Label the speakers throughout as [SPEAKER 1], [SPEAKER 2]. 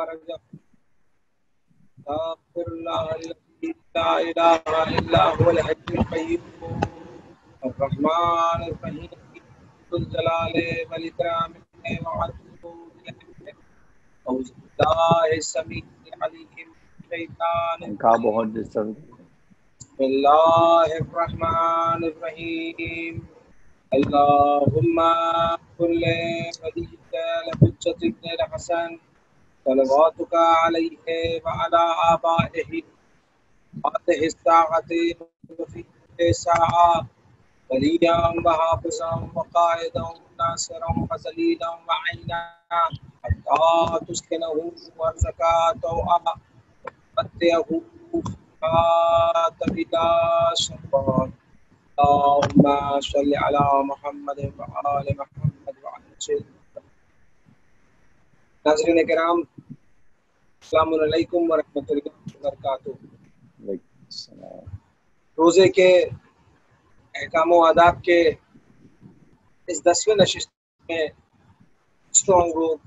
[SPEAKER 1] رجع استغفر الله الذي لا اله الا هو الحي القيوم الرحمن الرحيم ذو الجلال والاكرام أعوذ بالله السميع العليم من الشيطان الرجيم بسم الله الرحمن الرحيم اللهم كل وليك الحجة ابن الحسن صلواتك عليه وعلى آبائه هذه الساعة وفي الساعة وليا وحافظا وقائدا وناصرا وذليلا وعينا حتى تسكنه وارزقا توعا ومتعه بلا شقاء اللهم صل على محمد وآل محمد وعلى سيدنا ناظرین کرام السلام علیکم ورحمۃ اللہ وبرکاتہ۔ روزے کے احکام و آداب کے اس 10ویں نشست میں اسٹرانگ گروپ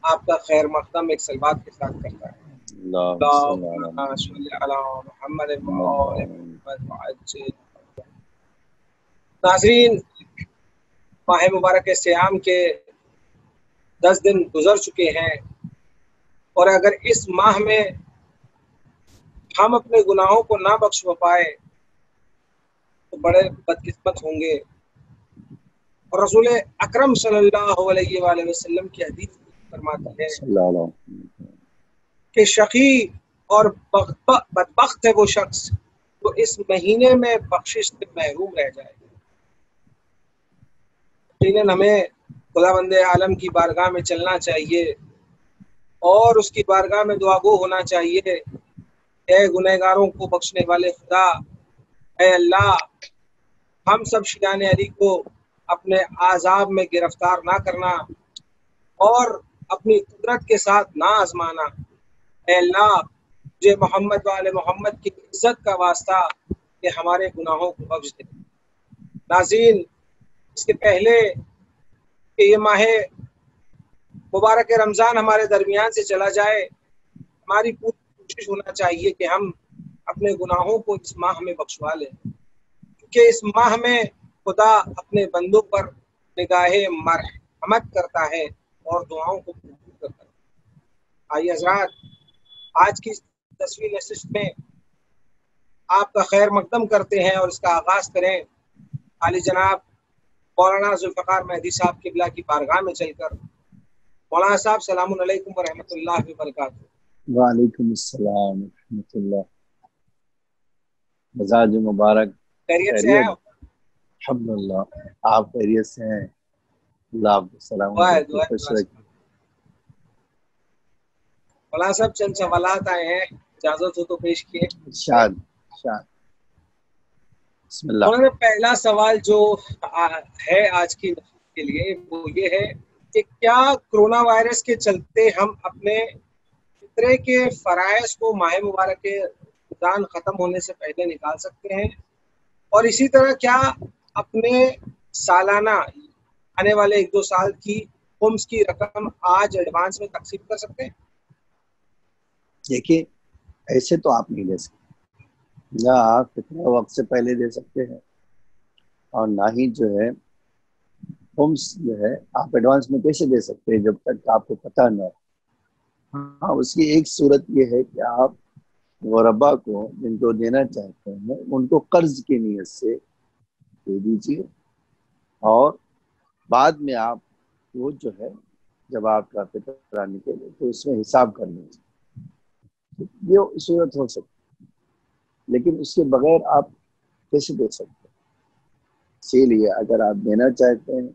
[SPEAKER 1] آپ کا خیر مقدم ایک سلوات کے ساتھ کرتا ہے۔ اللہم صلی علی محمد وآل محمد وعلى سيدنا۔ ناظرین، ماہ مبارک سیام کے 10 دن گزر چکے ہیں، اور اگر اس ماہ میں ہم اپنے گناہوں کو نہ بخش پائے تو بڑے بدقسمت ہوں گے۔ اور رسول اکرم صلی اللہ علیہ وآلہ وسلم کی حدیث فرماتی ہے کہ شقی اور بدبخت ہے وہ شخص جو اس مہینے میں بخشش سے محروم رہ جائے۔ یقیناً ہمیں خداوند عالم کی بارگاہ میں چلنا چاہیے اور اس کی بارگاہ میں دعا گو ہونا چاہیے۔ اے گنہگاروں کو بخشنے والے خدا، اے اللہ، ہم سب شیعان علی کو اپنے عذاب میں گرفتار نہ کرنا اور اپنی قدرت کے ساتھ نہ آزمانا۔ اے اللہ، مجھے محمد والے محمد کی عزت کا واسطہ کہ ہمارے گناہوں کو بخش دے۔ ناظرین، اس کے پہلے کہ یہ ماہ مبارک رمضان ہمارے درمیان سے چلا جائے، ہماری پوری کوشش ہونا چاہیے کہ ہم اپنے گناہوں کو اس ماہ میں بخشوا لیں، کیونکہ اس ماہ میں خدا اپنے بندوں پر نگاہ مرحمت کرتا ہے اور دعاؤں کو قبول کرتا ہے۔ آئیے حضرات، آج کی 10ویں نشست میں آپ کا خیر مقدم کرتے ہیں اور اس کا آغاز کریں عالی جناب مولانا ذوالفقار مہدی صاحب قبلہ کی بارگاہ میں چل کر۔ مولانا صاحب السلام علیکم ورحمۃ اللہ وبرکاتہ۔
[SPEAKER 2] وعلیکم السلام ورحمۃ اللہ۔ مزاج مبارک،
[SPEAKER 1] خیریت سے ہیں؟
[SPEAKER 2] الحمدللہ، آپ خیریت سے ہیں؟ اللہ آپ کو سلامت رکھے، خوش رکھے۔
[SPEAKER 1] مولانا صاحب چند سوالات آئے ہیں، اجازت ہو تو پیش کیے۔
[SPEAKER 2] شاد بسم اللہ۔
[SPEAKER 1] مولانا پہلا سوال جو ہے آج کی کے لیے وہ یہ ہے کہ کیا کرونا وائرس کے چلتے ہم اپنے فطرے کے فرائض کو ماہ مبارک رمضان ختم ہونے سے پہلے نکال سکتے ہیں؟ اور اسی طرح کیا اپنے سالانہ آنے والے 1-2 سال کی خمس کی رقم آج ایڈوانس میں تقسیم کر سکتے ہیں؟
[SPEAKER 2] دیکھیے، ایسے تو آپ نہیں دے سکتے، نہ آپ فطرہ وقت سے پہلے دے سکتے ہیں اور نہ ہی جو ہے خمس جو ہے آپ ایڈوانس میں کیسے دے سکتے ہیں جب تک آپ کو پتہ نہ ہو۔ ہاں، اس کی ایک صورت یہ ہے کہ آپ غربا کو جن کو دینا چاہتے ہیں ان کو قرض کی نیت سے دے دیجیے، اور بعد میں آپ وہ جو ہے جب آپ کا فطرہ نکلے تو اس میں حساب کر لیجیے۔ یہ صورت ہو سکتی ہے، لیکن اس کے بغیر آپ کیسے دے سکتے ہیں؟ اسی لیے اگر آپ دینا چاہتے ہیں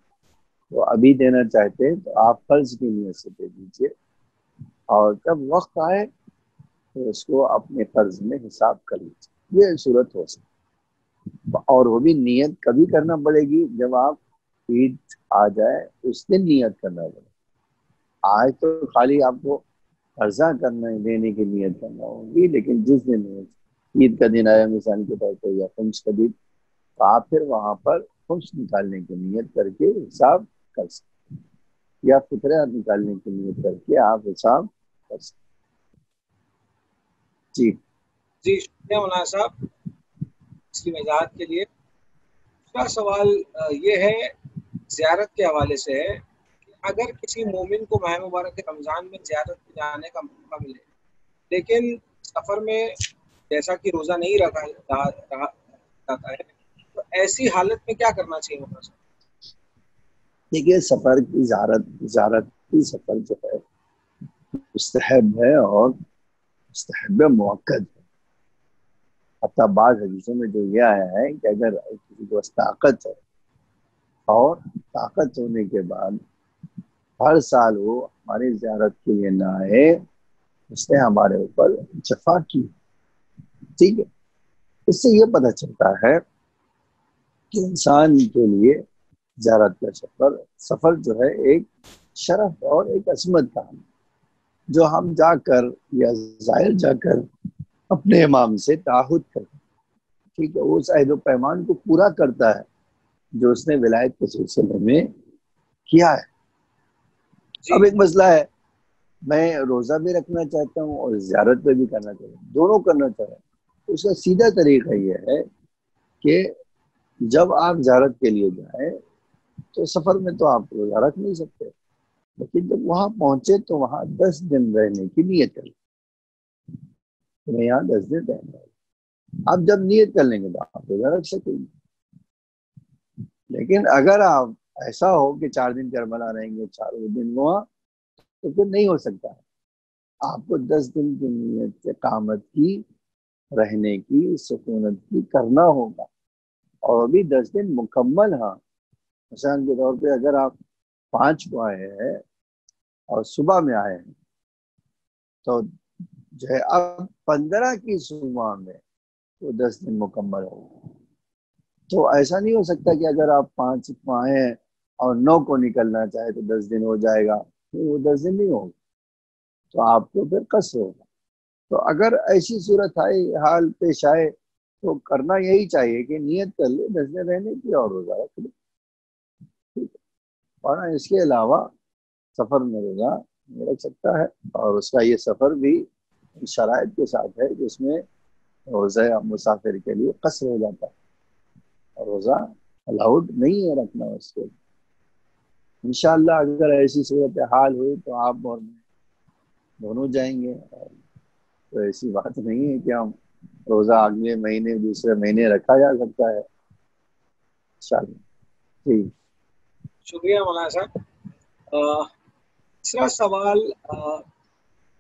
[SPEAKER 2] تو ابھی دینا چاہتے ہیں تو آپ قرض کی نیت سے دے دیجیے، اور جب وقت آئے تو اس کو اپنے قرض میں حساب کر لیجیے۔ یہ صورت ہو سکتی ہے، اور وہ بھی نیت کبھی کرنا پڑے گی جب آپ عید آ جائے اس دن نیت کرنا پڑے گا۔ آج تو خالی آپ کو قرضہ کرنا دینے کی نیت کرنا ہوگی، لیکن جس دن عید کا دن آیا مثال کے طور پر یا خمس کا دن، تو آپ پھر وہاں پر خمس نکالنے کی نیت کر کے حساب کر سکتے ہیں، یا فطرہ نکالنے کی نیت کر کے آپ حساب کر سکتے. جی
[SPEAKER 1] جی شکریہ مولانا صاحب اس کی وضاحت کے لیے. دوسرا سوال یہ ہے زیارت کے حوالے سے ہے کہ اگر کسی مومن کو ماہ مبارک رمضان میں زیارت پہ جانے کا موقع ملے لیکن سفر میں جیسا کہ روزہ نہیں رکھا جاتا ہے تو ایسی حالت میں کیا کرنا چاہیے مولانا صاحب؟
[SPEAKER 2] دیکھیے سفر کی زیارت کی سفر جو ہے مستحب ہے اور مستحب موقت ہے. حتیٰ بعض حدیثوں میں جو یہ آیا ہے کہ اگر کسی کو طاقت ہے اور طاقت ہونے کے بعد ہر سال وہ ہماری زیارت کے لیے نہ آئے اس نے ہمارے اوپر جفا کی. ٹھیک ہے. اس سے یہ پتہ چلتا ہے کہ انسان کے لیے زیارت کا سفر جو ہے ایک شرف اور ایک عظمت کا جو ہم جا کر یا زائر جا کر اپنے امام سے تعہد کرتے ہیں. ٹھیک ہے. وہ اس عہد و پیمان کو پورا کرتا ہے جو اس نے ولایت کے سلسلے میں کیا ہے. اب ایک مسئلہ ہے میں روزہ بھی رکھنا چاہتا ہوں اور زیارت پہ بھی کرنا چاہتا ہوں, دونوں کرنا چاہتا ہوں. اس کا سیدھا طریقہ یہ ہے کہ جب آپ زیارت کے لیے جائیں تو سفر میں تو آپ روزہ رکھ نہیں سکتے, لیکن جب وہاں پہنچے تو وہاں 10 دن رہنے کی نیت کریں. میں یہاں 10 دن رہنا ہے. آپ جب نیت کر لیں گے تو آپ روزہ رکھ سکیں گے. لیکن اگر آپ ایسا ہو کہ 4 دن کربلا رہیں گے 4 دن وہاں تو پھر نہیں ہو سکتا. آپ کو 10 دن کی نیت اقامت کی, رہنے کی, سکونت کی کرنا ہوگا. اور ابھی 10 دن مکمل. ہاں مثال کے طور پہ اگر آپ 5 کو آئے ہیں اور صبح میں آئے ہیں تو جو ہے اب 15 کی صبح میں وہ 10 دن مکمل ہوگا. تو ایسا نہیں ہو سکتا کہ اگر آپ 5 کو آئے ہیں اور 9 کو نکلنا چاہے تو 10 دن ہو جائے گا. وہ 10 دن نہیں ہوگا تو آپ کو پھر قصر ہوگا. تو اگر ایسی صورت حال پیش آئے تو کرنا یہی چاہیے کہ نیت کر لے 10 دن رہنے کی اور روزہ رکھ لے. ٹھیک ہے. اور اس کے علاوہ سفر میں روزہ نہیں رکھ سکتا ہے, اور اس کا یہ سفر بھی شرائط کے ساتھ ہے جس میں روزہ مسافر کے لیے قصر ہو جاتا ہے اور روزہ الاؤڈ نہیں ہے رکھنا اس کے. انشاءاللہ اگر ایسی صورت حال ہوئی تو آپ اور میں دونوں جائیں گے. تو ایسی بات نہیں ہے کہ ہم روزہ اگلے مہینے دوسرے مہینے رکھا جا سکتا ہے انشاءاللہ. ٹھیک.
[SPEAKER 1] شکریہ مولانا صاحب. تیسرا سوال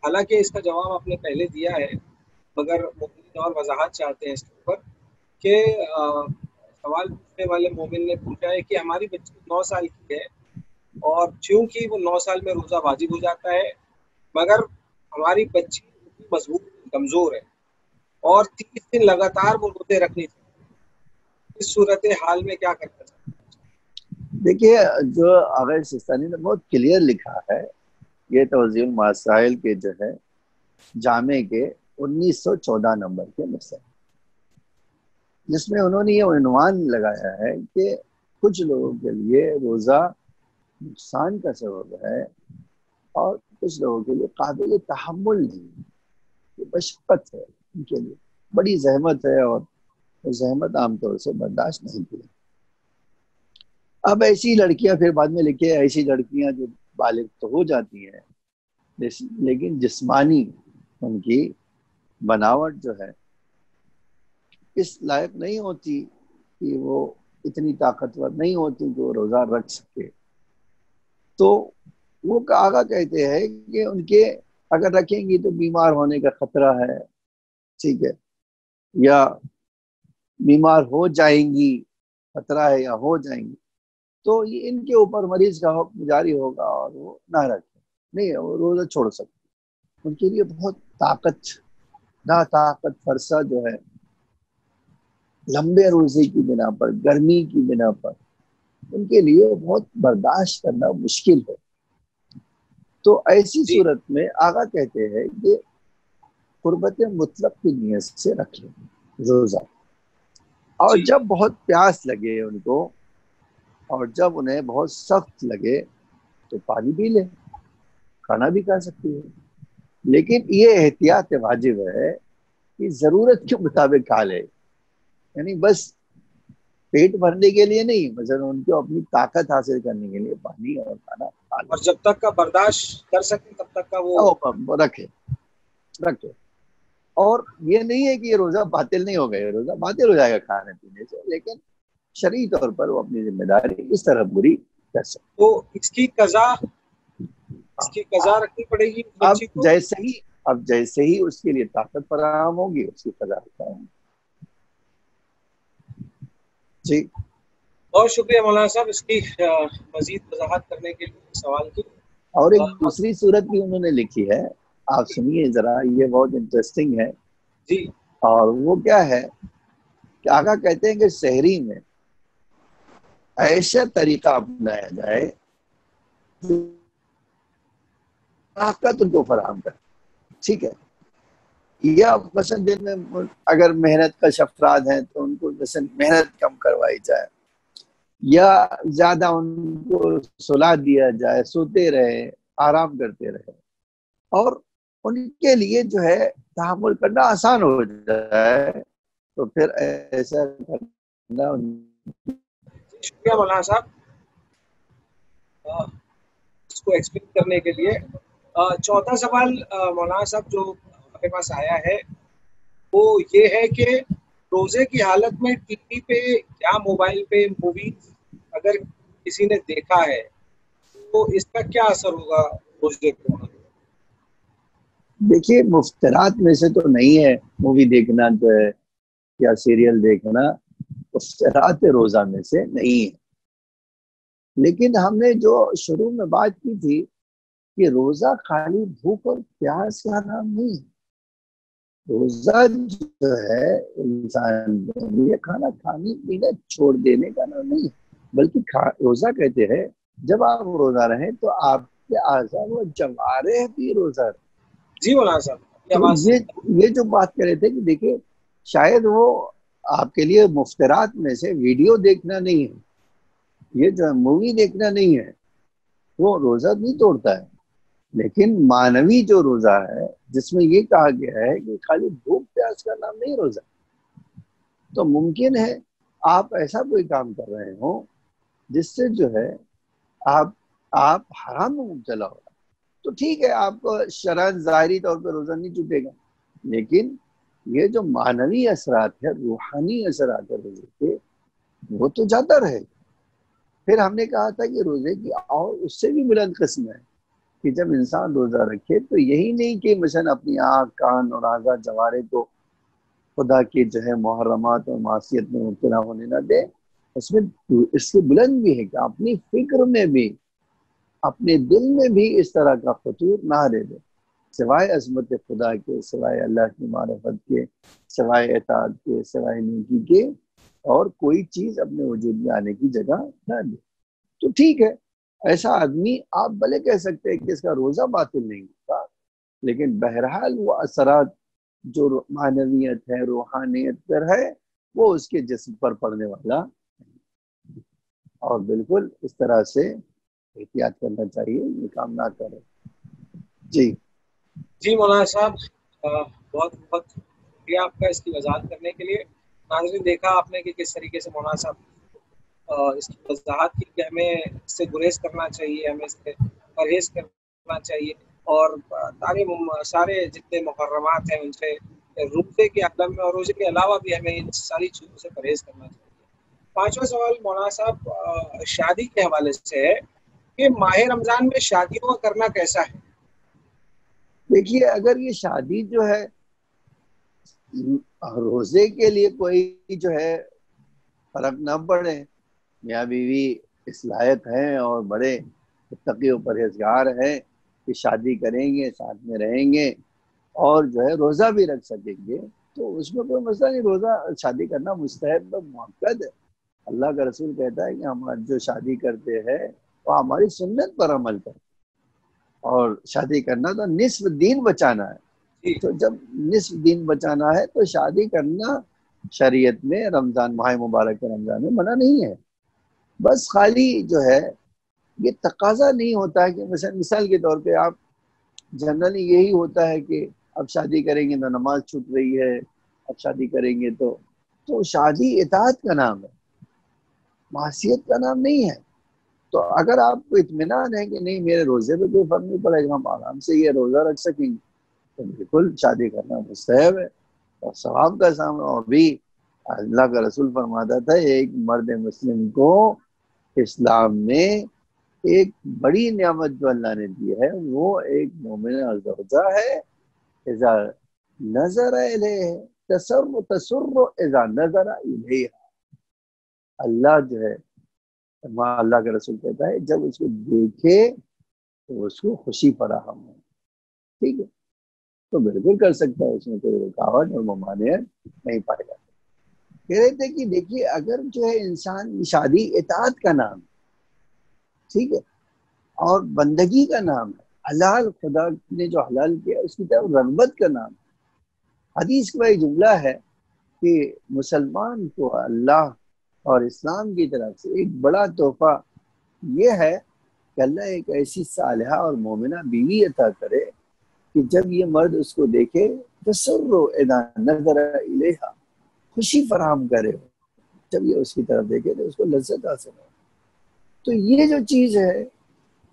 [SPEAKER 1] حالانکہ اس کا جواب آپ نے پہلے دیا ہے مگر مزید اور وضاحت چاہتے ہیں اس کے اوپر کہ سوال پوچھنے والے مومن نے پوچھا ہے کہ ہماری بچی 9 سال کی ہے اور چونکہ وہ 9 سال میں روزہ واجب ہو جاتا ہے مگر ہماری بچی مضبوط کمزور ہے اور 30 دن لگاتار وہ روزے رکھنی چاہیے. اس صورت حال میں کیا کرنا چاہیے؟
[SPEAKER 2] دیکھیے جو آغاز سستانی نے بہت کلیئر لکھا ہے, یہ توضیح المسائل کے جو ہے جامع کے 1914 نمبر کے مسئلے, جس میں انہوں نے یہ عنوان لگایا ہے کہ کچھ لوگوں کے لیے روزہ نقصان کا سبب ہے اور کچھ لوگوں کے لیے قابل تحمل نہیں, یہ مشقت ہے ان کے لیے, بڑی زحمت ہے اور وہ زحمت عام طور سے برداشت نہیں کی. اب ایسی لڑکیاں پھر بعد میں لکھے ایسی لڑکیاں جو بالغ تو ہو جاتی ہیں لیکن جسمانی ان کی بناوٹ جو ہے اس لائق نہیں ہوتی کہ وہ اتنی طاقتور نہیں ہوتی کہ وہ روزہ رکھ سکے. تو وہ آگاہ کہتے ہیں کہ ان کے اگر رکھیں گی تو بیمار ہونے کا خطرہ ہے. ٹھیک ہے. یا بیمار ہو جائیں گی, خطرہ ہے یا ہو جائیں گی, تو یہ ان کے اوپر مریض کا حکم جاری ہوگا اور وہ نہ رکھیں, نہیں وہ روزہ چھوڑ سکتے. ان کے لیے بہت طاقت فرسا جو ہے لمبے روزے کی بنا پر, گرمی کی بنا پر, ان کے لیے بہت برداشت کرنا مشکل ہے. تو ایسی صورت میں آقا کہتے ہیں کہ قربت مطلق کی نیت سے رکھ لیں روزہ, اور جب بہت پیاس لگے ان کو اور جب انہیں بہت سخت لگے تو پانی پی لیں, کھانا بھی کھا سکتی ہے. لیکن یہ احتیاط واجب ہے کہ ضرورت کے مطابق کھا لے، یعنی بس پیٹ بھرنے کے لیے نہیں، مثلا ان کو اپنی طاقت حاصل کرنے کے لیے پانی اور کھانا کھا
[SPEAKER 1] اور جب تک کا برداشت کر سکے تب تک کا وہ
[SPEAKER 2] لے، رکھے۔ اور یہ نہیں ہے کہ یہ روزہ باطل نہیں ہو گئے، روزہ باطل ہو جائے گا کھانے پینے سے، لیکن شرعی طور پر وہ اپنی ذمہ داری اس طرح پوری کر سکتے۔
[SPEAKER 1] تو اس کی قضا رکھنی پڑے گی
[SPEAKER 2] اب
[SPEAKER 1] بچی کو؟
[SPEAKER 2] جیسے ہی اس کے لیے طاقت فراہم ہوگی اس کی قضا ہوگی۔ جی
[SPEAKER 1] بہت شکریہ مولانا صاحب اس کی مزید وضاحت کرنے کے لیے سوال کی۔
[SPEAKER 2] اور ایک دوسری صورت بھی انہوں نے لکھی ہے، آپ سنیے ذرا، یہ بہت انٹرسٹنگ ہے
[SPEAKER 1] جی،
[SPEAKER 2] اور وہ کیا ہے کہ آقا کہتے ہیں کہ سحری میں ایسا طریقہ اپنایا جائے طاقت ان کو فراہم کر، ٹھیک ہے، یا مثلا دن میں اگر محنت کش افراد ہیں تو ان کو مثلا محنت کم کروائی جائے، یا زیادہ ان کو سلا دیا جائے، سوتے رہے، آرام کرتے رہے، اور ان کے لیے جو ہے تحمل کرنا آسان ہو جائے، تو پھر ایسا کرنا۔
[SPEAKER 1] شکریہ مولانا صاحب اس کو ایکسپلین کرنے کے لیے۔ چوتھا سوال مولانا صاحب جو ہمارے پاس آیا ہے وہ یہ ہے کہ روزے کی حالت میں ٹی وی پہ یا موبائل پہ موویز اگر کسی نے دیکھا ہے تو اس کا کیا اثر ہوگا روزے کو؟
[SPEAKER 2] دیکھیے مفترات میں سے تو نہیں ہے مووی دیکھنا جو ہے یا سیریل دیکھنا، مفترات روزہ میں سے نہیں ہے، لیکن ہم نے جو شروع میں بات کی تھی کہ روزہ خالی بھوک اور پیاس کا نام نہیں ہے، روزہ جو ہے انسان یہ کھانا کھانے پینے چھوڑ دینے کا نام نہیں ہے، بلکہ روزہ کہتے ہیں جب آپ روزہ رہیں تو آپ کے اعضاء و جوارح بھی روزہ رہیں۔
[SPEAKER 1] جی مولانا صاحب
[SPEAKER 2] تو یہ جو بات کر رہے تھے کہ دیکھیں شاید وہ آپ کے لیے مفترات میں سے ویڈیو دیکھنا نہیں ہے، یہ جو مووی دیکھنا نہیں ہے، وہ روزہ نہیں توڑتا ہے، لیکن مانوی جو روزہ ہے جس میں یہ کہا گیا ہے کہ خالی بھوک پیاس کا نام نہیں روزہ، تو ممکن ہے آپ ایسا کوئی کام کر رہے ہوں جس سے جو ہے آپ حرام میں مبتلا ہو، تو ٹھیک ہے آپ کو شرعاً ظاہری طور پہ روزہ نہیں چھوٹے گا، لیکن یہ جو معنوی اثرات ہے، روحانی اثرات ہے روزے کے، وہ تو جاتا رہے گا۔ پھر ہم نے کہا تھا کہ روزے کی اور اس سے بھی بلند قسم ہے کہ جب انسان روزہ رکھے تو یہی نہیں کہ مثلا اپنی آنکھ کان اور اعضاء جوارے کو خدا کی جو ہے محرمات اور معصیت میں مبتلا ہونے نہ دے، اس سے بلند بھی ہے کہ اپنی فکر میں بھی، اپنے دل میں بھی اس طرح کا فطور نہ دے دے، سوائے عظمت خدا کے، سوائے اللہ کی معرفت کے، سوائے اطاعت کے، سوائے نیکی کے، اور کوئی چیز اپنے وجود میں آنے کی جگہ نہ دے۔ تو ٹھیک ہے، ایسا آدمی آپ بھلے کہہ سکتے ہیں کہ اس کا روزہ باطل نہیں ہوتا، لیکن بہرحال وہ اثرات جو معنویت ہے، روحانیت پر ہے، وہ اس کے جسم پر پڑنے والا، اور بالکل اس طرح سے احتیاط کرنا چاہیے، یہ کام نہ کرے۔
[SPEAKER 1] جی مولانا صاحب بہت بہت شکریہ آپ کا اس کی وضاحت کرنے کے لیے۔ ناظرین دیکھا آپ نے کہ کس طریقے سے مولانا صاحب اس کی وضاحت کی کہ ہمیں اس سے گریز کرنا چاہیے، ہمیں اس سے پرہیز کرنا چاہیے، اور سارے جتنے محرمات ہیں ان سے روزے کے عالم میں اور روزے کے علاوہ بھی ہمیں ان ساری چیزوں سے پرہیز کرنا چاہیے۔ پانچواں سوال مولانا صاحب شادی کے حوالے سے ہے کہ ماہ رمضان میں شادیوں کا کرنا کیسا ہے؟
[SPEAKER 2] دیکھیے اگر یہ شادی جو ہے روزے کے لیے کوئی جو ہے فرق نہ پڑے، میاں بیوی اس لائق ہیں اور بڑے متقی و پرہیزگار ہیں کہ شادی کریں گے، ساتھ میں رہیں گے اور جو ہے روزہ بھی رکھ سکیں گے، تو اس میں کوئی مسئلہ نہیں، روزہ شادی کرنا مستحب مؤکد ہے۔ اللہ کا رسول کہتا ہے کہ ہم جو شادی کرتے ہیں وہ ہماری سنت پر عمل کرتے، اور شادی کرنا تو نصف دین بچانا ہے، تو جب نصف دین بچانا ہے تو شادی کرنا شریعت میں رمضان ماہ مبارک رمضان میں منع نہیں ہے، بس خالی جو ہے یہ تقاضا نہیں ہوتا ہے کہ مثال کے طور پہ آپ جنرلی یہی ہوتا ہے کہ اب شادی کریں گے تو نماز چھوٹ رہی ہے، اب شادی کریں گے تو شادی اطاعت کا نام ہے، معصیت کا نام نہیں ہے۔ تو اگر آپ کو اطمینان ہے کہ نہیں میرے روزے پہ کوئی فرق نہیں پڑے گا، ہم آرام سے یہ روزہ رکھ سکیں گے، تو بالکل شادی کرنا مستحب ہے اور ثواب کا سامنا۔ اور بھی اللہ کا رسول فرماتا تھا ایک مرد مسلم کو اسلام میں ایک بڑی نعمت جو اللہ نے دی ہے وہ ایک مومنہ زوجہ ہے، اذا نظر الیہ تسر اذا نظر الیہ، اللہ جو ہے اللہ کا رسول کہتا ہے جب اس کو دیکھے تو اس کو خوشی فراہم ہو، ٹھیک ہے، تو بالکل کر سکتا ہے، اس میں کوئی رکاوٹ اور ممانعت نہیں پائے گا۔ کہہ رہے تھے کہ دیکھیے اگر جو ہے انسان شادی اطاعت کا نام ہے، ٹھیک ہے، اور بندگی کا نام ہے، حلال خدا نے جو حلال کیا اس کی طرف رغبت کا نام ہے۔ حدیث کا ایک جملہ ہے کہ مسلمان کو اللہ اور اسلام کی طرف سے ایک بڑا تحفہ یہ ہے کہ اللہ ایک ایسی صالحہ اور مومنہ بیوی عطا کرے کہ جب یہ مرد اس کو دیکھے تسر اذا نظر الیہا، خوشی فراہم کرے، جب یہ اس کی طرف دیکھے تو اس کو لذت حاصل ہو۔ تو یہ جو چیز ہے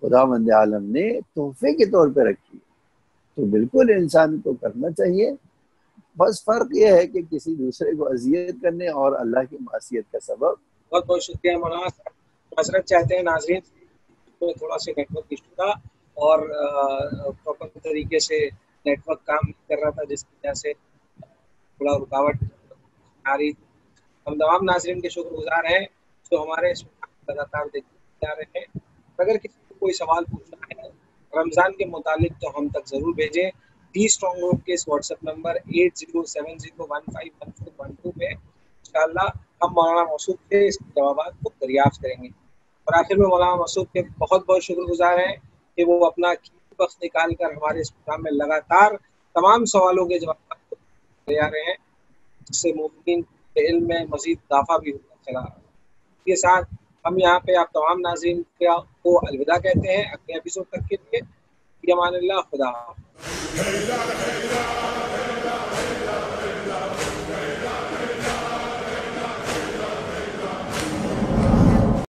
[SPEAKER 2] خداوند عالم نے تحفے کے طور پہ رکھی، تو بالکل انسان کو کرنا چاہیے۔ بس فرق یہ ہے کہ کسی دوسرے کو اذیت کرنے اور اللہ کی معصیت کا سبب۔
[SPEAKER 1] بہت بہت شکریہ مولانا صاحب، معذرت چاہتے ہیں ناظرین، تو تھوڑا سا نیٹ ورک ایشو تھا اور پراپر طریقے سے نیٹ ورک کام نہیں کر رہا تھا، جس کی وجہ سے تھوڑا رکاوٹ آ رہی تھی۔ ہم تمام ناظرین کے شکر گزار ہیں جو ہمارے اس لگاتار دیکھتے جا رہے ہیں۔ اگر کسی کو کوئی سوال پوچھنا ہے رمضان کے متعلق تو ہم تک ضرور بھیجیں۔ ڈی اسٹرانگ روڈ کے اس واٹس ایپ نمبر 8070151412 پہ انشاءاللہ ہم مولانا موصوف کے اس جوابات کو دریافت کریں گے۔ اور آخر میں مولانا موصوف کے بہت بہت شکر گزار ہیں کہ وہ اپنا قیمتی وقت نکال کر ہمارے اس پروگرام میں لگاتار تمام سوالوں کے جوابات کو دے آ رہے ہیں، جس سے مومنین کے علم میں مزید اضافہ بھی ہوتا چلا رہا ہے۔ اس کے ساتھ ہم یہاں پہ آپ تمام ناظرین کو الوداع کہتے ہیں اگلے ایپیسوڈ تک کے لیے۔ فی امان اللہ، خدا حافظ۔